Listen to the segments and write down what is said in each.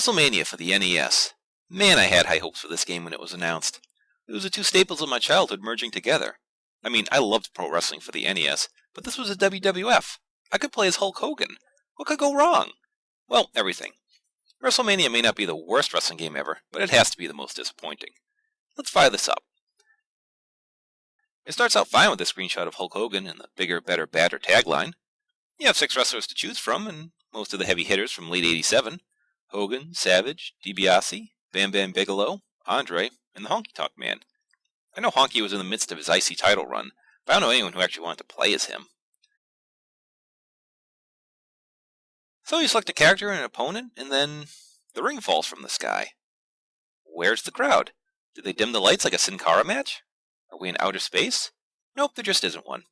WrestleMania for the NES. Man, I had high hopes for this game when it was announced. It was the two staples of my childhood merging together. I mean, I loved pro wrestling for the NES, but this was a WWF. I could play as Hulk Hogan. What could go wrong? Well, everything. WrestleMania may not be the worst wrestling game ever, but it has to be the most disappointing. Let's fire this up. It starts out fine with a screenshot of Hulk Hogan and the bigger, better, badder tagline. You have 6 wrestlers to choose from, and most of the heavy hitters from late '87. Hogan, Savage, DiBiase, Bam Bam Bigelow, Andre, and the Honky Tonk Man. I know Honky was in the midst of his IC title run, but I don't know anyone who actually wanted to play as him. So you select a character and an opponent, and then the ring falls from the sky. Where's the crowd? Did they dim the lights like a Sin Cara match? Are we in outer space? Nope, there just isn't one.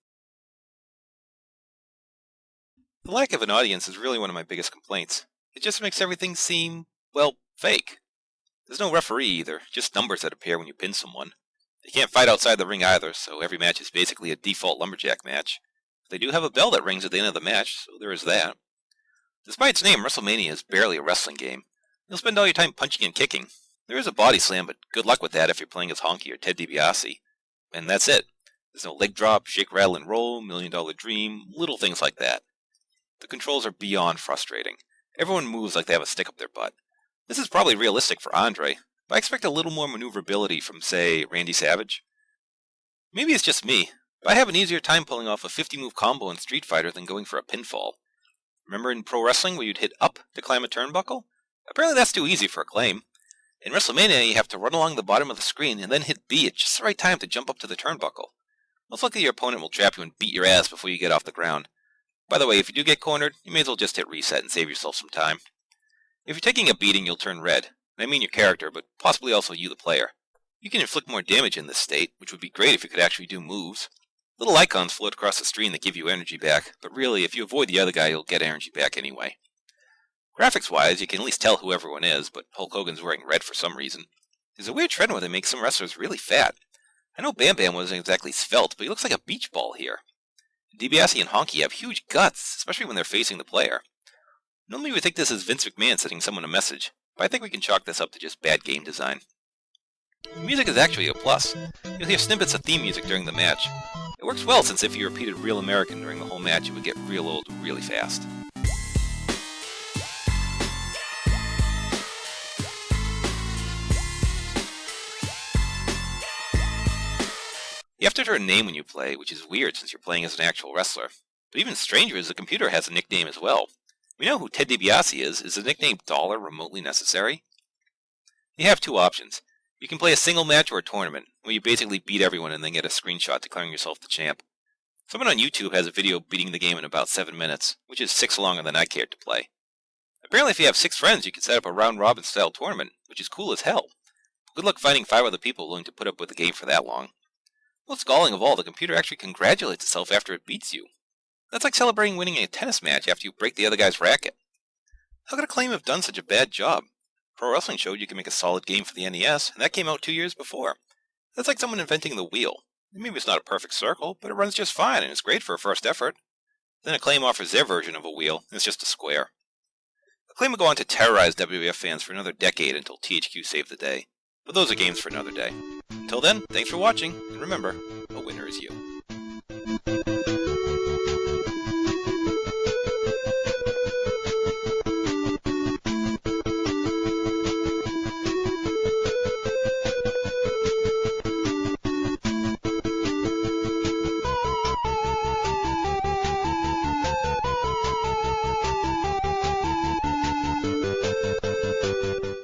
The lack of an audience is really one of my biggest complaints. It just makes everything seem, well, fake. There's no referee either, just numbers that appear when you pin someone. They can't fight outside the ring either, so every match is basically a default lumberjack match. They do have a bell that rings at the end of the match, so there is that. Despite its name, WrestleMania is barely a wrestling game. You'll spend all your time punching and kicking. There is a body slam, but good luck with that if you're playing as Honky or Ted DiBiase. And that's it. There's no leg drop, shake, rattle, and roll, $1 Million Dream, little things like that. The controls are beyond frustrating. Everyone moves like they have a stick up their butt. This is probably realistic for Andre, but I expect a little more maneuverability from, say, Randy Savage. Maybe it's just me, but I have an easier time pulling off a 50-move combo in Street Fighter than going for a pinfall. Remember in pro wrestling where you'd hit up to climb a turnbuckle? Apparently that's too easy for Acclaim. In WrestleMania, you have to run along the bottom of the screen and then hit B at just the right time to jump up to the turnbuckle. Most likely your opponent will trap you and beat your ass before you get off the ground. By the way, if you do get cornered, you may as well just hit reset and save yourself some time. If you're taking a beating, you'll turn red. And I mean your character, but possibly also you the player. You can inflict more damage in this state, which would be great if you could actually do moves. Little icons float across the screen that give you energy back, but really, if you avoid the other guy, you'll get energy back anyway. Graphics-wise, you can at least tell who everyone is, but Hulk Hogan's wearing red for some reason. There's a weird trend where they make some wrestlers really fat. I know Bam Bam wasn't exactly svelte, but he looks like a beach ball here. DiBiase and Honky have huge guts, especially when they're facing the player. Normally we think this is Vince McMahon sending someone a message, but I think we can chalk this up to just bad game design. The music is actually a plus. You'll hear snippets of theme music during the match. It works well since if you repeated Real American during the whole match, it would get real old really fast. You have to enter a name when you play, which is weird since you're playing as an actual wrestler. But even stranger is the computer has a nickname as well. We know who Ted DiBiase is. Is the nickname Dollar remotely necessary? You have 2 options. You can play a single match or a tournament, where you basically beat everyone and then get a screenshot declaring yourself the champ. Someone on YouTube has a video beating the game in about 7 minutes, which is 6 longer than I cared to play. Apparently if you have 6 friends, you can set up a round-robin style tournament, which is cool as hell. Good luck finding 5 other people willing to put up with the game for that long. Most galling of all, the computer actually congratulates itself after it beats you. That's like celebrating winning a tennis match after you break the other guy's racket. How could Acclaim have done such a bad job? Pro Wrestling showed you can make a solid game for the NES, and that came out 2 years before. That's like someone inventing the wheel. Maybe it's not a perfect circle, but it runs just fine, and it's great for a first effort. Then Acclaim offers their version of a wheel, and it's just a square. Acclaim will go on to terrorize WWF fans for another decade until THQ saved the day. But those are games for another day. Until then, thanks for watching, and remember, a winner is you.